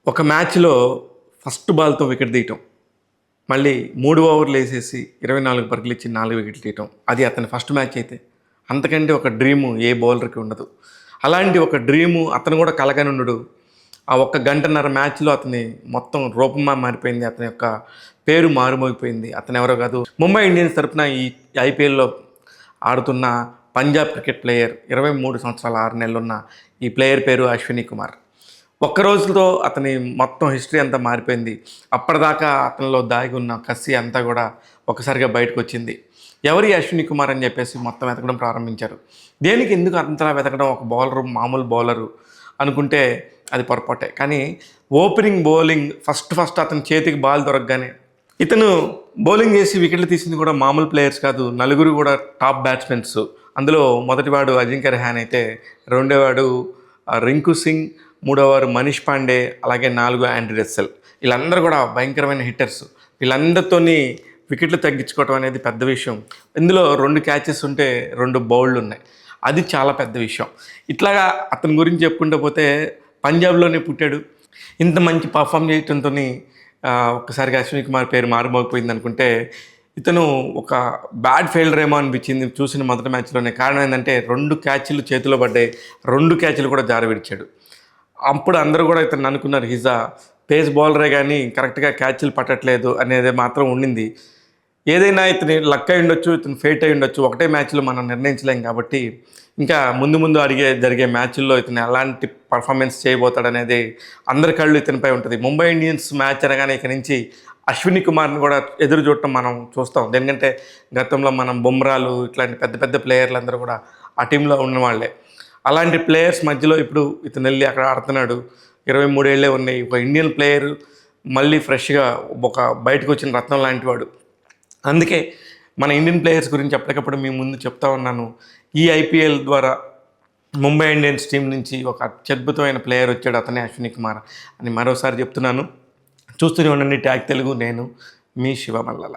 ఒక మ్యాచ్‌లో ఫస్ట్ బాల్‌తో వికెట్ తీయటం. మళ్ళీ 3 ఓవర్లు ఏసేసి 24 పరుగులిచ్చి 4 వికెట్లు తీయటం. అది అతని ఫస్ట్ మ్యాచ్ అయితే. అంతకంటే ఒక డ్రీము ఏ బౌలర్‌కి ఉండదు. అలాంటి ఒక డ్రీము అతను కూడా కలగనుండడు. ఆ ఒక్క గంటన్నర మ్యాచ్‌లో అతని మొత్తం రూపమా మారిపోయింది. అతని యొక్క పేరు మారుమోగిపోయింది. అతనెవరో కాదు, ముంబై ఇండియన్స్ తరపున ఈ ఐపీఎల్‌లో ఆడుతున్న పంజాబ్ క్రికెట్ ప్లేయర్ 23 సంవత్సరాల 6 నెలలున్న ఈ ప్లేయర్ పేరు అశ్విని కుమార్. ఒక్క రోజుతో అతని మొత్తం హిస్టరీ అంతా మారిపోయింది. అప్పటిదాకా అతనిలో దాగి ఉన్న కసి అంతా కూడా ఒక్కసారిగా బయటకొచ్చింది. ఎవరు ఈ అశ్విని కుమార్ అని చెప్పేసి మొత్తం వెతకడం ప్రారంభించారు. దేనికి ఎందుకు అంతలా వెతకడం, ఒక బౌలరు మామూలు బౌలరు అనుకుంటే అది పొరపాటే. కానీ ఓపెనింగ్ బౌలింగ్ ఫస్ట్ అతని చేతికి బాల్ దొరకగానే ఇతను బౌలింగ్ చేసి వికెట్లు తీసింది కూడా మామూలు ప్లేయర్స్ కాదు, నలుగురు కూడా టాప్ బ్యాట్స్మెన్స్. అందులో మొదటివాడు అజింక్య రహానే అయితే, రెండోవాడు రింకు సింగ్, మూడోవారు మనీష్ పాండే, అలాగే 4 ఆండ్రే రస్సెల్. వీళ్ళందరూ కూడా భయంకరమైన హిట్టర్స్. వీళ్ళందరితోని వికెట్లు తగ్గించుకోవడం అనేది పెద్ద విషయం. ఇందులో 2 క్యాచెస్ ఉంటే 2 బౌల్డ్ ఉన్నాయి. అది చాలా పెద్ద విషయం. ఇట్లాగా అతని గురించి చెప్పుకుంటూ పోతే పంజాబ్లోనే పుట్టాడు. ఇంత మంచి పర్ఫామ్ చేయడంతో ఒక్కసారిగా అశ్విని కుమార్ పేరు మారుమోగిపోయింది అనుకుంటే, ఇతను ఒక బ్యాడ్ ఫెయిల్డర్ ఏమో అనిపించింది చూసిన మొదటి మ్యాచ్లోనే. కారణం ఏంటంటే 2 క్యాచ్లు చేతిలో పడ్డాయి, 2 క్యాచ్లు కూడా జార విడిచాడు. అప్పుడు అందరూ కూడా ఇతను అనుకున్నారు హిజా పేస్ బౌలరే కానీ కరెక్ట్గా క్యాచ్లు పట్టట్లేదు అనేది మాత్రం ఉండింది. ఏదైనా ఇతని లక్ అయి ఉండొచ్చు, ఇతను ఫేట్ అయి ఉండొచ్చు. ఒకటే మ్యాచ్లో మనం నిర్ణయించలేం కాబట్టి ఇంకా ముందు జరిగే మ్యాచ్ల్లో ఇతను ఎలాంటి పర్ఫార్మెన్స్ చేయబోతాడనేది అందరి కళ్ళు ఇతనిపై ఉంటుంది. ముంబై ఇండియన్స్ మ్యాచ్ అనగానే ఇక నుంచి అశ్విని కుమార్ని కూడా ఎదురు చూడటం మనం చూస్తాం. ఎందుకంటే గతంలో మనం బుమ్రాలు ఇట్లాంటి పెద్ద పెద్ద ప్లేయర్లు అందరూ కూడా ఆ టీంలో ఉన్నవాళ్లే. అలాంటి ప్లేయర్స్ మధ్యలో ఇప్పుడు ఇతను వెళ్ళి అక్కడ ఆడుతున్నాడు. 23 ఏళ్ళే ఉన్నాయి. ఒక ఇండియన్ ప్లేయర్ మళ్ళీ ఫ్రెష్గా ఒక బయటకు వచ్చిన రత్నం లాంటి వాడు. అందుకే మన ఇండియన్ ప్లేయర్స్ గురించి ఎప్పటికప్పుడు మీ ముందు చెప్తా ఉన్నాను. ఈ ఐపీఎల్ ద్వారా ముంబై ఇండియన్స్ టీం నుంచి ఒక అత్యద్భుతమైన ప్లేయర్ వచ్చాడు, అతనే అశ్విని కుమార్ అని మరోసారి చెప్తున్నాను. చూస్తూనే ఉండండి ట్యాగ్ తెలుగు. నేను మీ శివ మల్లల.